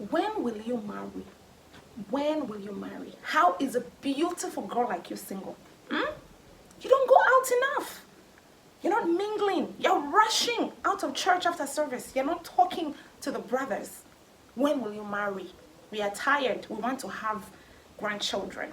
When will you marry? When will you marry? How is a beautiful girl like you single? You don't go out enough. You're not mingling. You're rushing out of church after service. You're not talking to the brothers. When will you marry? We are tired. We want to have grandchildren.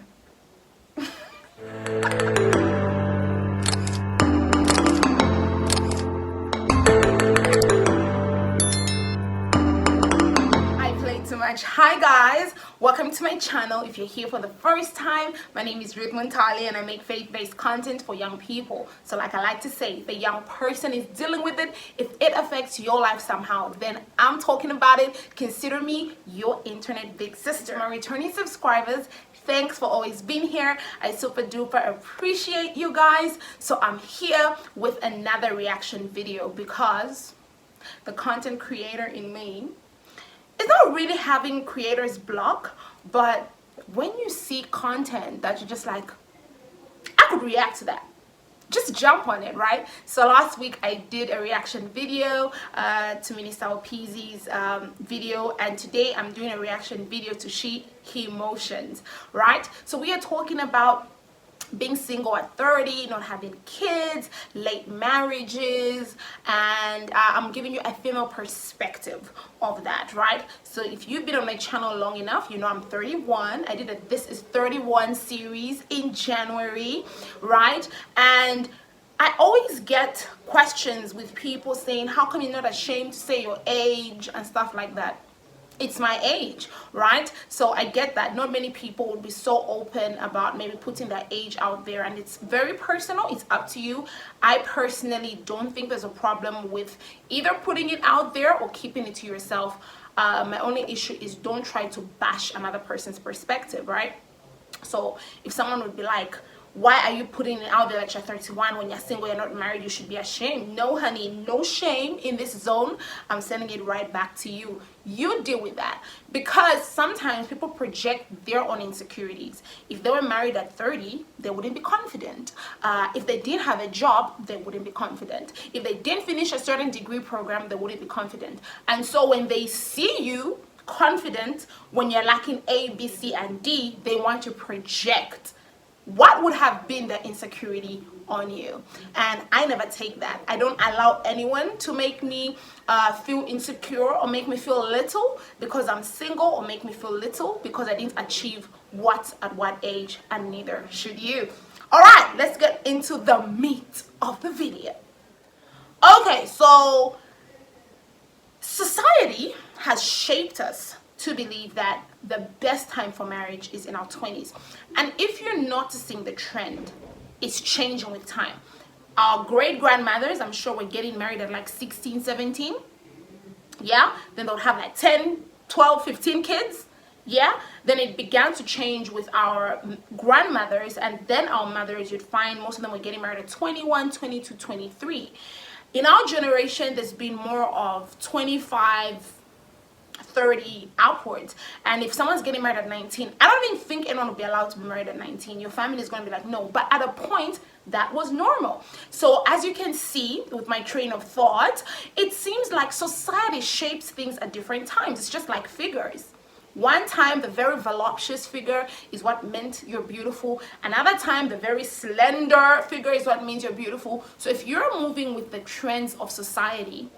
Hi guys, welcome to my channel. If you're here for the first time, my name is Missmunthali and I make faith-based content for young people. So like I like to say, if a young person is dealing with it, if it affects your life somehow, then I'm talking about it. Consider me your internet big sister. My returning subscribers, thanks for always being here. I super duper appreciate you guys. So I'm here with another reaction video because the content creator in me, it's not really having creator's block, but when you see content that you're just like, I could react to that, just jump on it, right? So last week I did a reaction video to Minister OPOKU-YEBOAH's video, and today I'm doing a reaction video to he-motions, right? So we are talking about being single at 30, not having kids, late marriages, and I'm giving you a female perspective of that, right? So if you've been on my channel long enough, you know I'm 31. I did a This is 31 series in January, right? And I always get questions with people saying, how come you're not ashamed to say your age and stuff like that? It's my age, right? So I get that not many people would be so open about maybe putting their age out there, and it's very personal. It's up to you. I personally don't think there's a problem with either putting it out there or keeping it to yourself. My only issue is don't try to bash another person's perspective, right? So if someone would be like, why are you putting it out there that you're 31 when you're single, you're not married, you should be ashamed? No, honey, no shame in this zone. I'm sending it right back to you. You deal with that, because sometimes people project their own insecurities. If they were married at 30, they wouldn't be confident. If they didn't have a job, they wouldn't be confident. If they didn't finish a certain degree program, they wouldn't be confident. And so when they see you confident when you're lacking A, B, C, and D, they want to project what would have been the insecurity on you. And I never take that. I don't allow anyone to make me feel insecure or make me feel little because I'm single, or make me feel little because I didn't achieve what at what age, and neither should you. All right, let's get into the meat of the video. Okay, so society has shaped us to believe that the best time for marriage is in our 20s. And if you're noticing the trend, it's changing with time. Our great-grandmothers, I'm sure, were getting married at like 16, 17. Yeah? Then they'll have like 10, 12, 15 kids. Yeah? Then it began to change with our grandmothers, and then our mothers. You'd find most of them were getting married at 21, 22, 23. In our generation, there's been more of 25, 30 outwards. And if someone's getting married at 19, I don't even think anyone will be allowed to be married at 19. Your family is going to be like, no. But at a point, that was normal. So as you can see with my train of thought, it seems like society shapes things at different times. It's just like figures. One time, the very voluptuous figure is what meant you're beautiful. Another time, the very slender figure is what means you're beautiful. So if you're moving with the trends of society,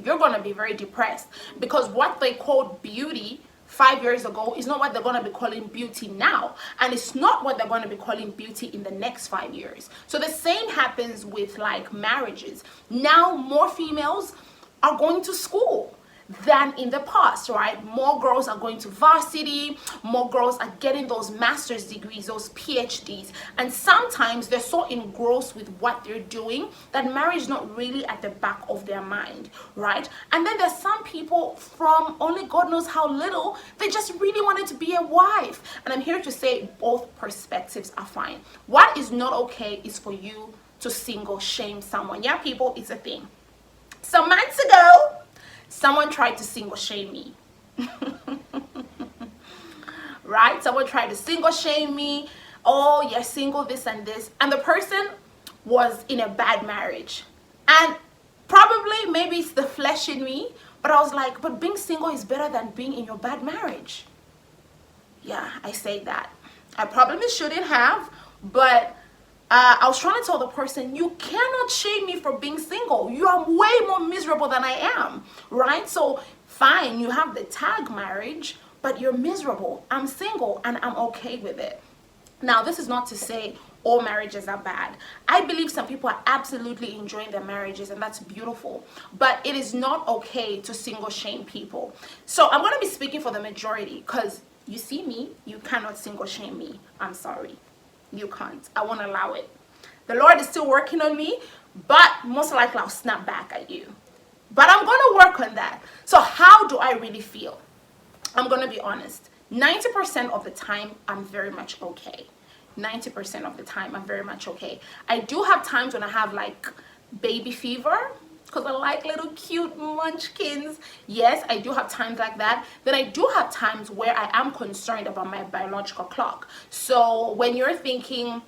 you're going to be very depressed, because what they called beauty 5 years ago is not what they're going to be calling beauty now, and it's not what they're going to be calling beauty in the next 5 years. So the same happens with like marriages. Now more females are going to school than in the past, right? More girls are going to varsity, more girls are getting those master's degrees, those PhDs, and sometimes they're so engrossed with what they're doing that marriage is not really at the back of their mind, right? And then there's some people from only God knows how little, they just really wanted to be a wife. And I'm here to say both perspectives are fine. What is not okay is for you to single shame someone. Yeah, people, it's a thing. Some months ago, someone tried to single shame me. Right? Someone tried to single shame me. Oh, you're single, this and this. And the person was in a bad marriage. And probably, maybe it's the flesh in me, But I was like, but being single is better than being in your bad marriage. Yeah, I say that. I probably shouldn't have, but I was trying to tell the person, you cannot shame me for being single. You are way more miserable than I am, right? So fine, you have the tag marriage, but you're miserable. I'm single and I'm okay with it. Now, this is not to say all marriages are bad. I believe some people are absolutely enjoying their marriages, and that's beautiful. But it is not okay to single shame people. So I'm going to be speaking for the majority, because you see me, you cannot single shame me. I'm sorry. You can't. I won't allow it. The Lord is still working on me, but most likely I'll snap back at you. But I'm going to work on that. So how do I really feel? I'm going to be honest. 90% of the time, I'm very much okay. 90% of the time, I'm very much okay. I do have times when I have like baby fever, because I like little cute munchkins. Yes, I do have times like that. Then I do have times where I am concerned about my biological clock. So when you're thinking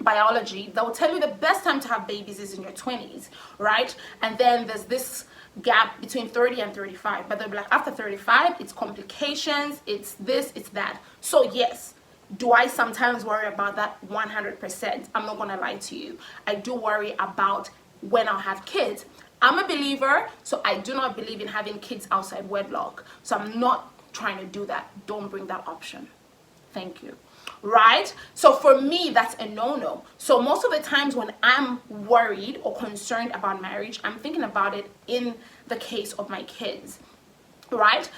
biology, they'll tell you the best time to have babies is in your 20s, right? And then there's this gap between 30 and 35, but they'll be like, after 35, it's complications, it's this, it's that. So yes, do I sometimes worry about that? 100%. I'm not gonna lie to you. I do worry about when I'll have kids. I'm a believer, so I do not believe in having kids outside wedlock. So I'm not trying to do that. Don't bring that option. Thank you. Right? So for me, that's a no-no. So most of the times when I'm worried or concerned about marriage, I'm thinking about it in the case of my kids. Right?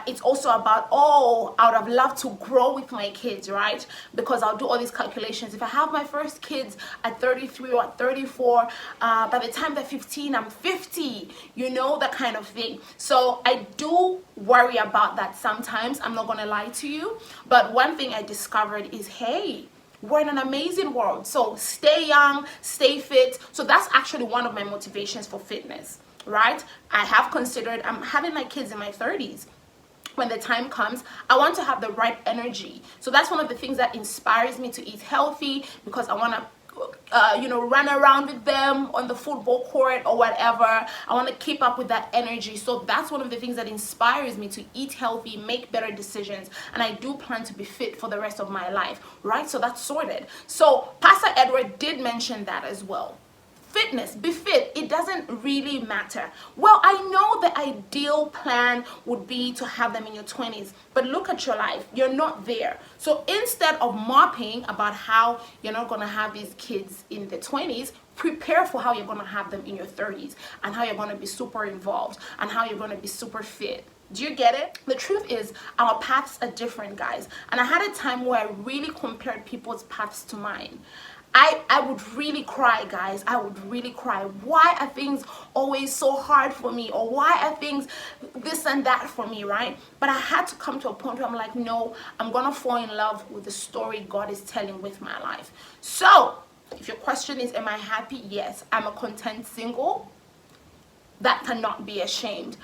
It's also about, oh, I would have loved to grow with my kids, right? Because I'll do all these calculations. If I have my first kids at 33 or at 34, by the time they're 15, I'm 50, you know, that kind of thing. So I do worry about that sometimes. I'm not going to lie to you. But one thing I discovered is, hey, we're in an amazing world. So stay young, stay fit. So that's actually one of my motivations for fitness. Right? I have considered, I'm having my kids in my 30s. When the time comes, I want to have the right energy. So that's one of the things that inspires me to eat healthy, because I want to run around with them on the football court or whatever. I want to keep up with that energy. So that's one of the things that inspires me to eat healthy, make better decisions, and I do plan to be fit for the rest of my life, right? So that's sorted. So Pastor Edward did mention that as well. Fitness, be fit, it doesn't really matter. Well, I know the ideal plan would be to have them in your 20s, but look at your life, you're not there. So instead of moping about how you're not going to have these kids in the 20s, prepare for how you're going to have them in your 30s, and how you're going to be super involved, and how you're going to be super fit. Do you get it? The truth is, our paths are different, guys. And I had a time where I really compared people's paths to mine. I would really cry, guys. I would really cry. Why are things always so hard for me? Or why are things this and that for me, right? But I had to come to a point where I'm like, no, I'm going to fall in love with the story God is telling with my life. So, if your question is, am I happy? Yes, I'm a content single. That cannot be ashamed.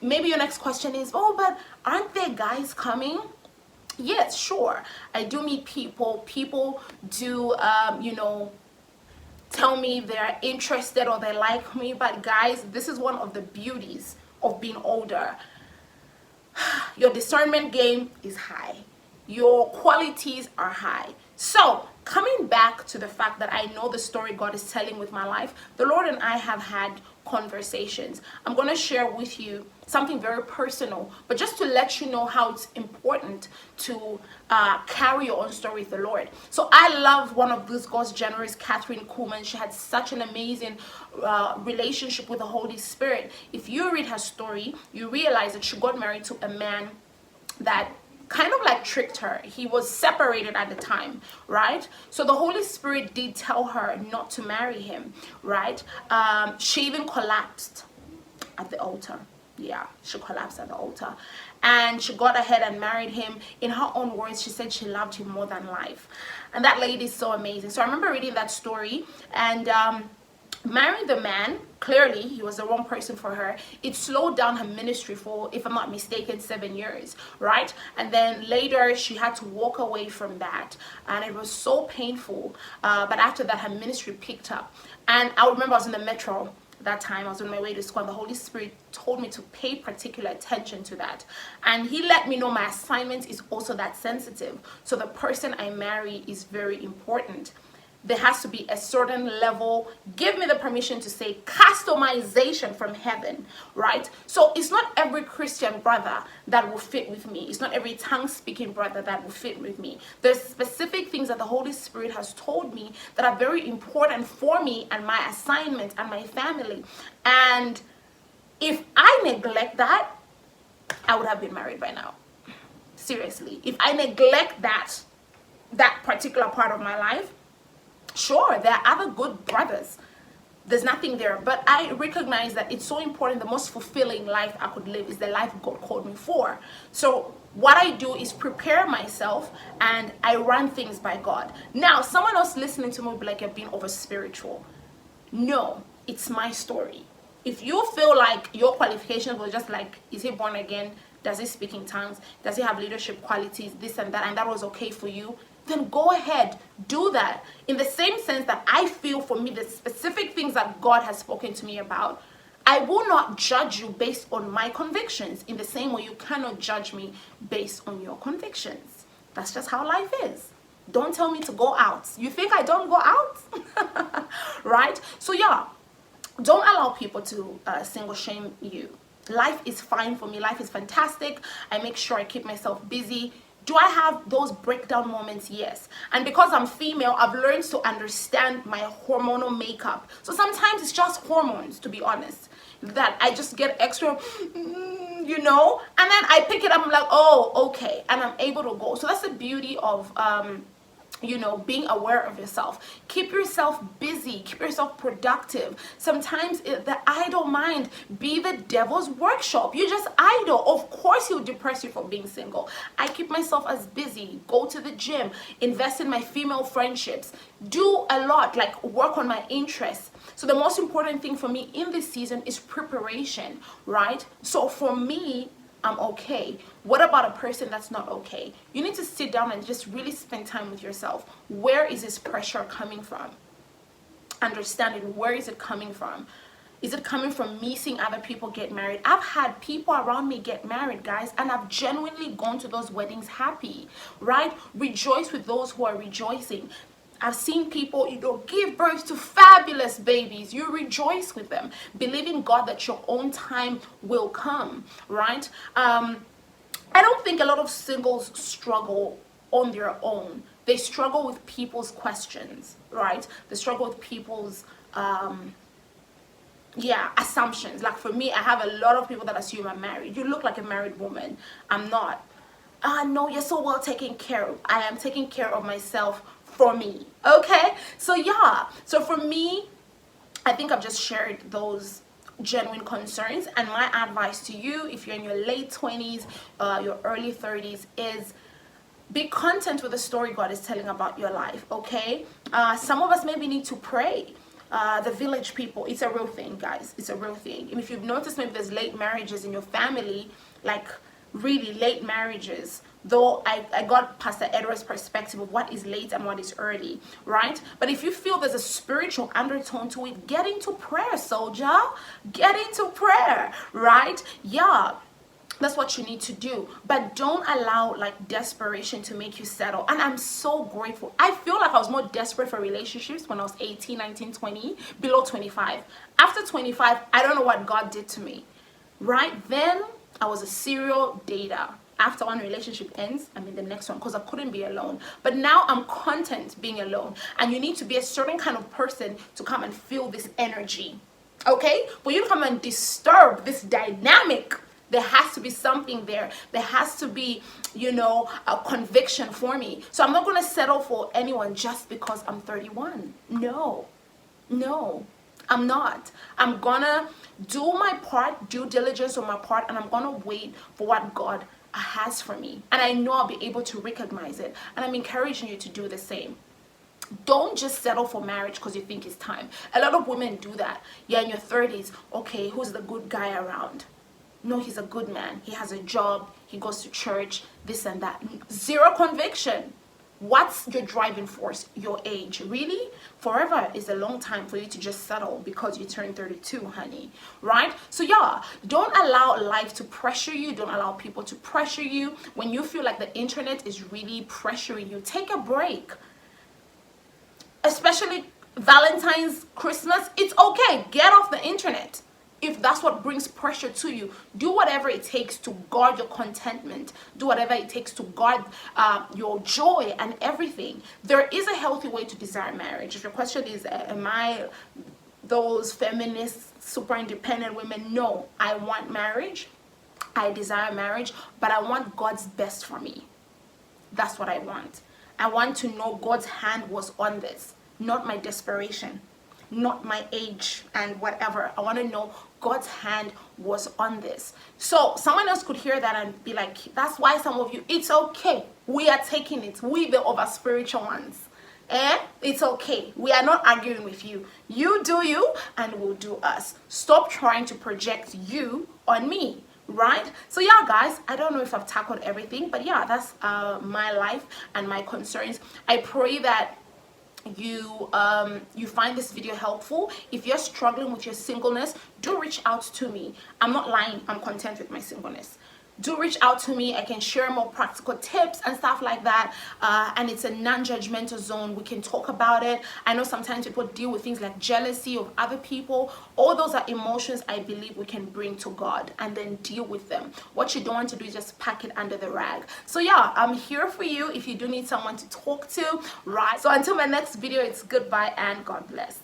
Maybe your next question is, oh, but aren't there guys coming? Yes, sure. I do meet people. People do, tell me they're interested or they like me. But guys, this is one of the beauties of being older. Your discernment game is high. Your qualities are high. So, coming back to the fact that I know the story God is telling with my life, the Lord and I have had conversations. I'm going to share with you something very personal, but just to let you know how it's important to carry your own story with the Lord. So I love one of these God's generous, Catherine Kuhlman. She had such an amazing relationship with the Holy Spirit. If you read her story, you realize that she got married to a man that kind of like tricked her. He was separated at the time, right? So the Holy Spirit did tell her not to marry him, right? She even collapsed at the altar. Yeah, she collapsed at the altar. And she got ahead and married him. In her own words, she said she loved him more than life. And that lady is so amazing. So I remember reading that story, and marrying the man, clearly he was the wrong person for her. It slowed down her ministry for, if I'm not mistaken, 7 years, right? And then later she had to walk away from that, and it was so painful. But after that, her ministry picked up. And I remember I was in the metro, that time. I was on my way to school, and the Holy Spirit told me to pay particular attention to that. And he let me know my assignment is also that sensitive. So the person I marry is very important. There has to be a certain level, give me the permission to say, customization from heaven, right? So it's not every Christian brother that will fit with me. It's not every tongue-speaking brother that will fit with me. There's specific things that the Holy Spirit has told me that are very important for me and my assignment and my family. And if I neglect that, I would have been married by now. Seriously. If I neglect that particular part of my life, sure, there are other good brothers. There's nothing there. But I recognize that it's so important. The most fulfilling life I could live is the life God called me for. So what I do is prepare myself and I run things by God. Now, someone else listening to me will be like, you're being over spiritual. No, it's my story. If you feel like your qualifications were just like, is he born again? Does he speak in tongues? Does he have leadership qualities? This and that was okay for you, then go ahead, do that. In the same sense that I feel for me, the specific things that God has spoken to me about, I will not judge you based on my convictions. In the same way, you cannot judge me based on your convictions. That's just how life is. Don't tell me to go out. You think I don't go out? Right? So yeah, don't allow people to single shame you. Life is fine for me. Life is fantastic. I make sure I keep myself busy. Do I have those breakdown moments? Yes. And because I'm female, I've learned to understand my hormonal makeup. So sometimes it's just hormones, to be honest, that I just get extra, you know, and then I pick it up, I'm like, oh, okay, and I'm able to go. So that's the beauty of you know, being aware of yourself. Keep yourself busy, keep yourself productive. Sometimes the idle mind be the devil's workshop. You're just idle. Of course he'll depress you for being single. I keep myself as busy, go to the gym, invest in my female friendships, do a lot, like work on my interests. So the most important thing for me in this season is preparation, right? So for me, I'm okay. What about a person that's not okay? You need to sit down and just really spend time with yourself. Where is this pressure coming from? Understanding, where is it coming from? Is it coming from me seeing other people get married? I've had people around me get married, guys, and I've genuinely gone to those weddings happy, right? Rejoice with those who are rejoicing. I've seen people, you know, give birth to fabulous babies. You rejoice with them. Believe in God that your own time will come, right? I don't think a lot of singles struggle on their own. They struggle with people's questions, right? They struggle with people's, assumptions. Like for me, I have a lot of people that assume I'm married. You look like a married woman. I'm not. No, you're so well taken care of. I am taking care of myself for me. Okay, so yeah, so for me, I think I've just shared those genuine concerns, and my advice to you, if you're in your late 20s, your early 30s, is be content with the story God is telling about your life. Okay, some of us maybe need to pray. The village people, it's a real thing, guys. It's a real thing. And if you've noticed, maybe there's late marriages in your family, like really late marriages, though I got Pastor Edward's perspective of what is late and what is early, right? But if you feel there's a spiritual undertone to it, get into prayer, soldier. Get into prayer, right? Yeah, that's what you need to do. But don't allow like desperation to make you settle. And I'm so grateful. I feel like I was more desperate for relationships when I was 18, 19, 20, below 25. After 25, I don't know what God did to me. Right then, I was a serial dater. After one relationship ends, I'm in the next one because I couldn't be alone. But now I'm content being alone. And you need to be a certain kind of person to come and feel this energy. Okay? But you come and disturb this dynamic. There has to be something there. There has to be, you know, a conviction for me. So I'm not going to settle for anyone just because I'm 31. No. No. I'm not. I'm going to do my part, due diligence on my part, and I'm going to wait for what God has for me. And I know I'll be able to recognize it. And I'm encouraging you to do the same. Don't just settle for marriage because you think it's time. A lot of women do that. Yeah, in your 30s, okay, who's the good guy around? No, he's a good man. He has a job. He goes to church, this and that. Zero conviction. What's your driving force? Your age. Really? Forever is a long time for you to just settle because you turned 32, honey. Right? So yeah, don't allow life to pressure you. Don't allow people to pressure you. When you feel like the internet is really pressuring you, take a break. Especially Valentine's, Christmas, it's okay. Get off the internet. If that's what brings pressure to you, do whatever it takes to guard your contentment. Do whatever it takes to guard your joy and everything. There is a healthy way to desire marriage. If your question is, am I those feminist, super independent women? No, I want marriage. I desire marriage, but I want God's best for me. That's what I want. I want to know God's hand was on this, not my desperation, not my age and whatever. I want to know God's hand was on this. So someone else could hear that and be like, that's why some of you, it's okay. We are taking it. We the over spiritual ones. It's okay. We are not arguing with you. You do you and we'll do us. Stop trying to project you on me. Right? So yeah, guys, I don't know if I've tackled everything, but yeah, that's my life and my concerns. I pray that you find this video helpful. If you're struggling with your singleness, do reach out to me. I'm not lying. I'm content with my singleness. Do reach out to me. I can share more practical tips and stuff like that. And it's a non-judgmental zone. We can talk about it. I know sometimes people deal with things like jealousy of other people. All those are emotions I believe we can bring to God and then deal with them. What you don't want to do is just pack it under the rag. So yeah, I'm here for you if you do need someone to talk to, right? So until my next video, it's goodbye and God bless.